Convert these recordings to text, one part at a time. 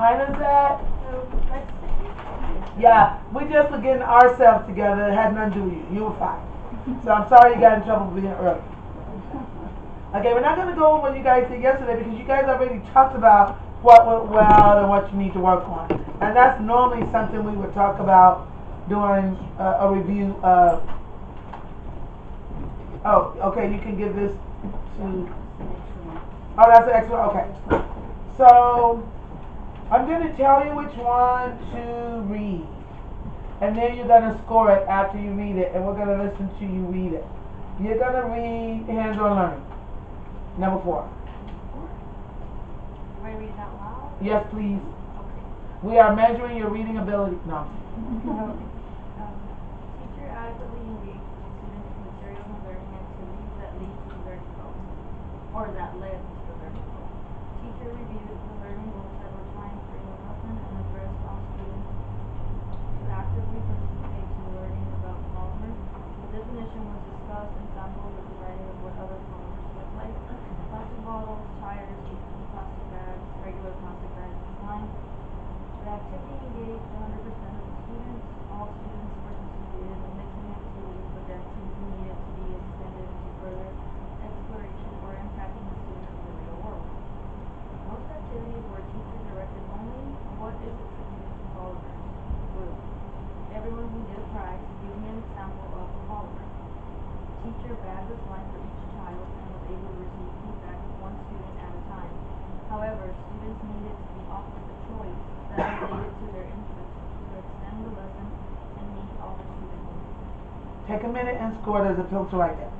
Hi, Lizette. Yeah, we just were getting ourselves together. It had nothing to do with you. You were fine. So I'm sorry you got in trouble for being early. Okay, we're not going to go over what you guys did yesterday because you guys already talked about what went well and what you need to work on. And that's normally something we would talk about during a review of. Oh, okay, you can give this to. Oh, that's the extra. Okay. So I'm going to tell you which one to read. And then you're going to score it after you read it. And we're going to listen to you read it. You're going to read hands-on learning. Number 4. Do I read it out loud? Yes, please. Okay. We are measuring your reading ability. No. Teacher adequately engaged students in materials and learning activities that lead to the learning goals, or that led to the learning goals. Teacher reviewed the learning goals several times during the lesson and addressed all students to actively participate in learning about polymers. The definition was discussed and samples were provided of what other polymers look like. Plastic bottles, tires, plastic bags, regular plastic bags, and slime. The activity engaged 100% of the students. All students participated in the mixing activity, but the activity needed to be extended to further exploration or impacting the students in the real world. Most activities were teacher directed only. What is attributed to polymers? Glue. Everyone who did a prize, give me an example of a polymer. Teacher bagged the slime for each child and was able to receive feedback from one student at a time. However, students needed to be offered the choice that related to their interests to extend the lesson and meet all the student needs. Take a minute and score. There's a filter right there.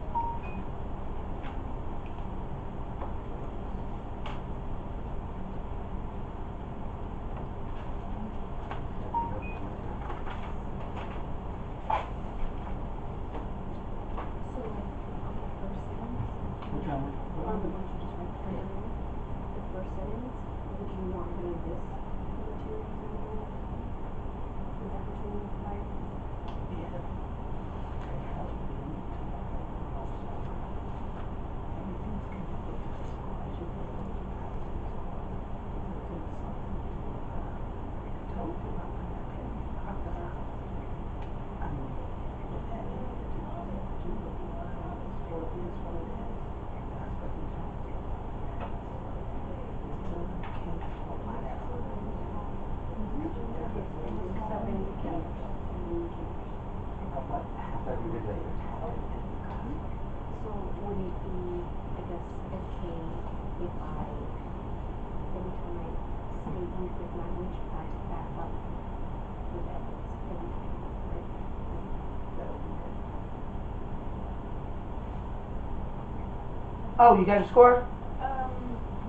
Oh, you got a score?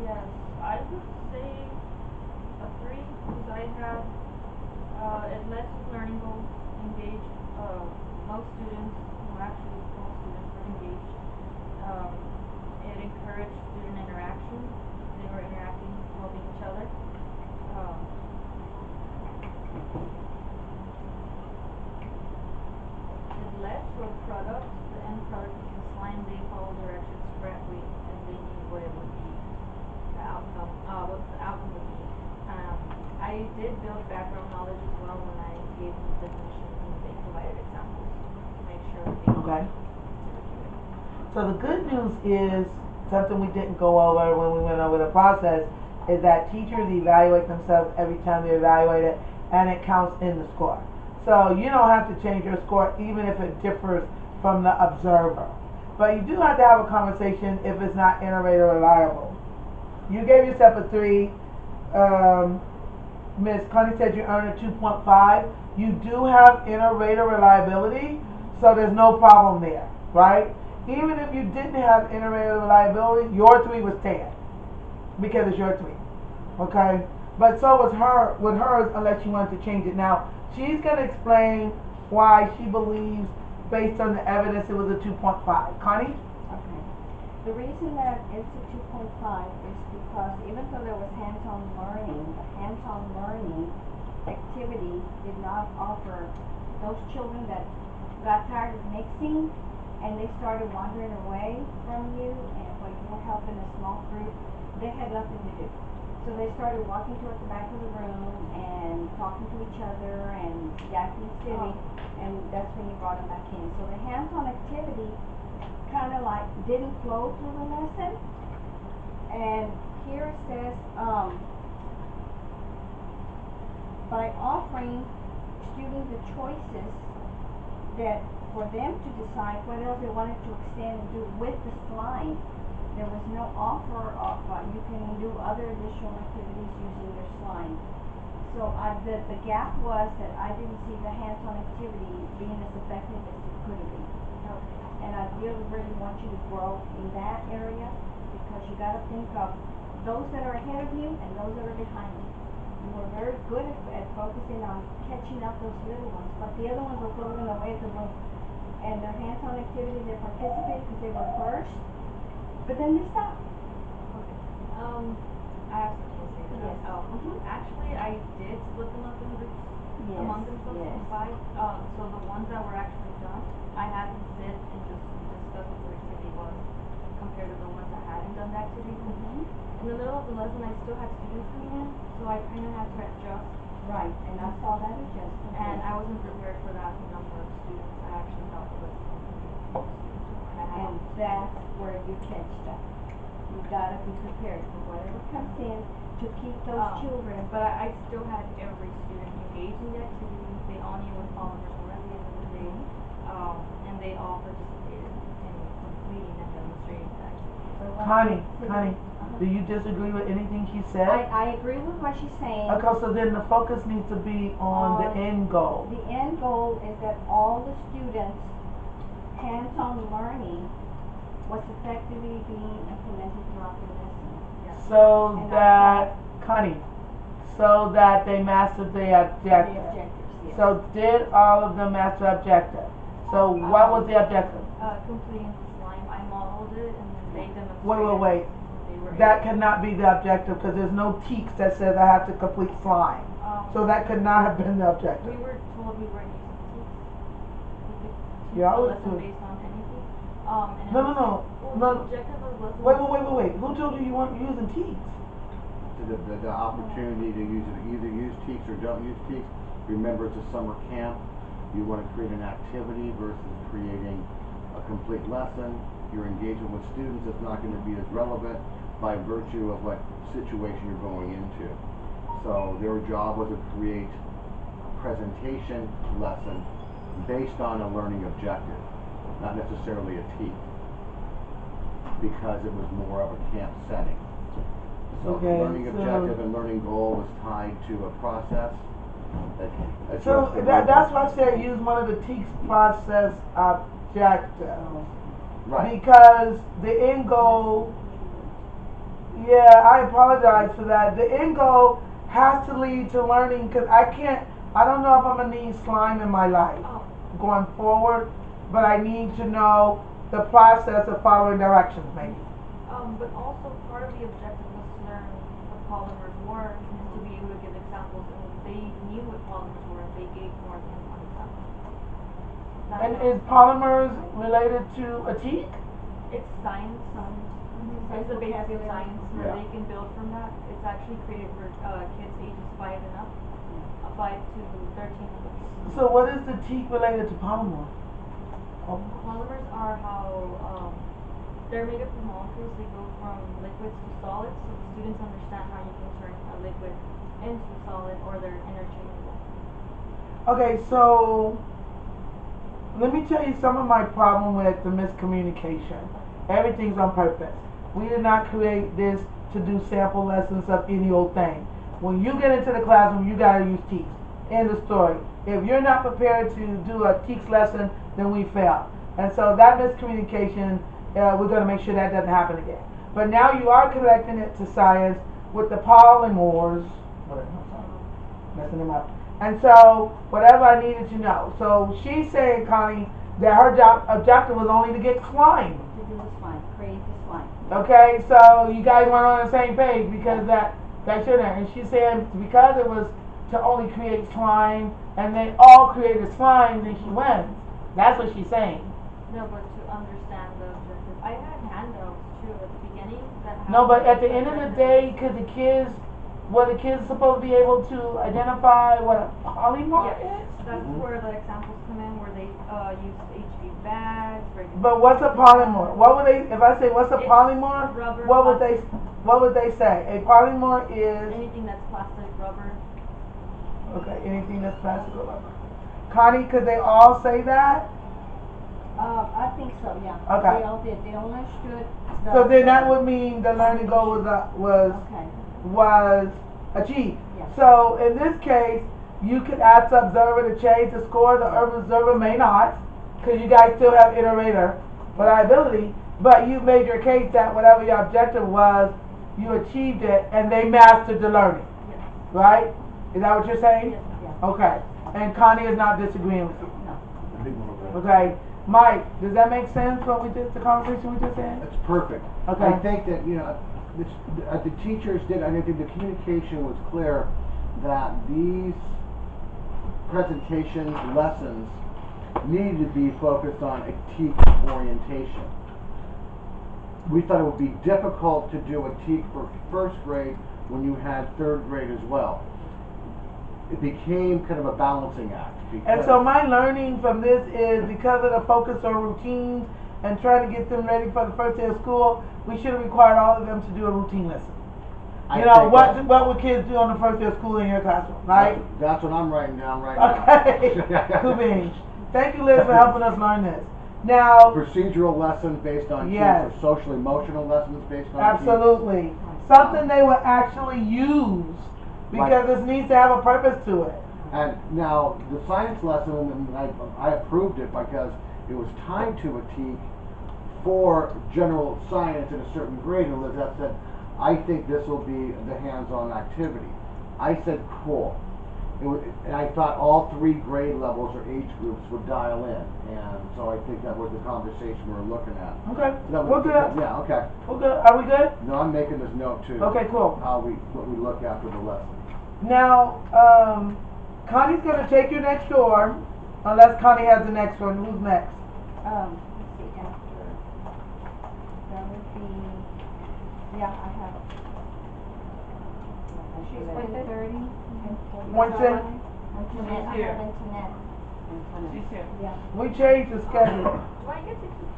Yes, I would say a 3 because I had, it led to learning goals, engaged, most students, well actually all students were engaged. It encouraged student interaction. They were interacting, helping each other. It led to a product. The end product was a slime. They followed directions correctly and they knew what it would be, the outcome, what the outcome would be. I did build background knowledge as well when I gave them the definition and they provided examples to make sure that they Okay. So the good news is, something we didn't go over when we went over the process, is that teachers evaluate themselves every time they're evaluated, and it counts in the score. So you don't have to change your score even if it differs from the observer. But you do have to have a conversation if it's not innovative or reliable. You gave yourself a 3. Ms. Connie said you earned a 2.5. You do have inter-rater reliability, so there's no problem there, right? Even if you didn't have inter-rater reliability, your 3 was 10 because it's your 3, okay? But so was hers, unless you wanted to change it. Now, she's going to explain why she believes, based on the evidence, it was a 2.5. Connie? Okay. The reason that it's a 2.5 is because even though there was hands-on learning, the hands-on learning activity did not offer those children that got tired of mixing and they started wandering away from you, and when you were helping a small group, they had nothing to do. So they started walking towards the back of the room and talking to each other and acting silly, and that's when you brought them back in. So the hands-on activity kind of like didn't flow through the lesson. And here it says, by offering students the choices that for them to decide what else they wanted to extend and do with the slime. There was no offer of, you can do other additional activities using your slime. So the gap was that I didn't see the hands-on activity being as effective as it could have been. And I really want you to grow in that area, because you gotta think of those that are ahead of you and those that are behind you. You were very good at focusing on catching up those little ones, but the other ones were floating away at the room. And their hands-on activity, they participated because they were first, but then they stopped. I have something to say to that. Yes. Actually, I did split them up in groups among themselves in 5. So the ones that were actually done, I had them sit and just discuss what the activity was, compared to the ones that hadn't done the activity. In the middle of the lesson, I still had students coming in, so I kind of had to adjust. Right, and I saw that adjustment. And I wasn't prepared for that number of students. I actually thought it was And that's where you catch that. You gotta be prepared for whatever comes in to keep those children. But I still had every student engaged in the activity. They all knew what polymers were at the end of the day. And they all participated in completing and demonstrating the activity. Connie, do you disagree with anything she said? I agree with what she's saying. Okay, so then the focus needs to be on the end goal. The end goal is that all the students' hands-on learning was effectively being implemented throughout the lesson. So And that, Connie, so that they mastered the The objective. objectives, yes. So did all of them master objective? So what was the objective? Completing the slime, I modeled it and then they demonstrated. Wait. They were That able- cannot be the objective, because there's no teaks that says I have to complete slime. So that could not have been the objective. We were told we weren't using teaks. We could teach Yeah, I the was lesson too. based on anything. And No. Well, the objective of the lesson. Wait. Who told you you weren't using teaks? The opportunity to either use teaks or don't use teaks. Remember, it's a summer camp. You want to create an activity versus creating a complete lesson. Your engagement with students is not going to be as relevant by virtue of what situation you're going into. So their job was to create a presentation lesson based on a learning objective, not necessarily a teak, because it was more of a camp setting. So the learning objective and learning goal was tied to a process that So addressed the that's why I goals. said use one of the teaks process objectives. Right. Because the end goal, yeah, I apologize for that. The end goal has to lead to learning, because I don't know if I'm going to need slime in my life going forward, but I need to know the process of following directions maybe. But also part of the objective was to learn what polymers were and to be able to give examples, and they knew what polymers were and they gave more than one example. And is polymers related to a teak? It's science. It's the basic of science, and Yeah. they can build from that. It's actually created for kids ages 5 and up, 5 to 13 and up. So what is the teak related to polymer? Polymers are how they're made up of molecules. They go from liquids to solids, so the students understand how you can turn a liquid into a solid, or they're interchangeable. Okay, so let me tell you some of my problem with the miscommunication. Everything's on purpose. We did not create this to do sample lessons of any old thing. When you get into the classroom, you gotta use teaks. End of story. If you're not prepared to do a teaks lesson, then we fail. And so that miscommunication, we're gonna make sure that doesn't happen again. But now you are connecting it to science with the polymers. Messing them up. And so, whatever I needed to know. So she's saying, Connie, that her objective was only to get slime. To do the slime, create the slime. Okay, so you guys weren't on the same page because that shouldn't. And she's saying because it was to only create slime, and they all created slime, then she wins. That's what she's saying. No, but to understand the objective. I had handouts too at the beginning that had No, but at the end of the day, could the kids where the kids are supposed to be able to identify what a polymorph Yes, is? that's where the examples come in, where they, use HV bags, breaking. But what's a polymorph? What would they, if I say what's a It's polymorph, rubber, what would they, plastic. what would they say? A polymorph is, Anything that's plastic, rubber. okay, anything that's plastic or rubber. Connie, could they all say that? I think so, yeah. Okay. They all did, they all understood the. So then that would mean the learning goal Okay, was achieved. yeah. So in this case, you could ask the observer to change the score, the observer may not, because you guys still have iterator reliability, but you made your case that whatever your objective was, you achieved it and they mastered the learning, Yes. right? Is that what you're saying? Yes. Yeah. Okay, and Connie is not disagreeing with you. No. The big one over Okay, Mike, does that make sense what we just, the conversation we just had? That's perfect. Okay. I think that, you know, the teachers did, I think the communication was clear that these presentations, lessons, needed to be focused on a TEAC orientation. We thought it would be difficult to do a TEAC for first grade when you had third grade as well. It became kind of a balancing act. And so my learning from this is because of the focus on routines and trying to get them ready for the first day of school, we should have required all of them to do a routine lesson. You know, what would kids do on the first day of school in your classroom, right? That's what I'm writing down right now. Okay, cool beans. Thank you, Liz, for helping us learn this. Now, Procedural lessons based on Yes. TEAC, or social emotional lessons based on TEAC. absolutely. Something they will actually use because this needs to have a purpose to it. And now, the science lesson, I approved it because it was tied to a TEAC for general science in a certain grade, and Lizeth said, I think this will be the hands-on activity. I said, cool. And I thought all 3 grade levels or age groups would dial in, and so I think that was the conversation we were looking at. Okay, That we're was- good. Yeah, okay. We're good. Are we good? No, I'm making this note too. Okay, cool. What we look after the lesson. Now, Connie's gonna take your next door, unless Connie has the next one. Who's next? Let's see, after, that would be, yeah, I have. She's with it. 30. What's that? Antoinette, I here. have Antoinette. She's here. Yeah. We changed the schedule. Do I get to keep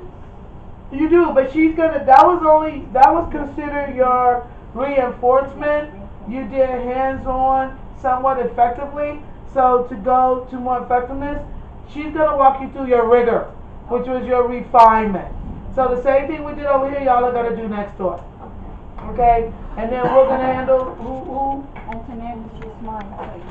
this? You do, but she's gonna, that was considered your reinforcement. You did hands-on somewhat effectively. So to go to more effectiveness, she's gonna walk you through your rigor, which was your refinement. So the same thing we did over here, y'all are gonna do next door. Okay? And then we're gonna handle who? Antoinette, she's mine, so you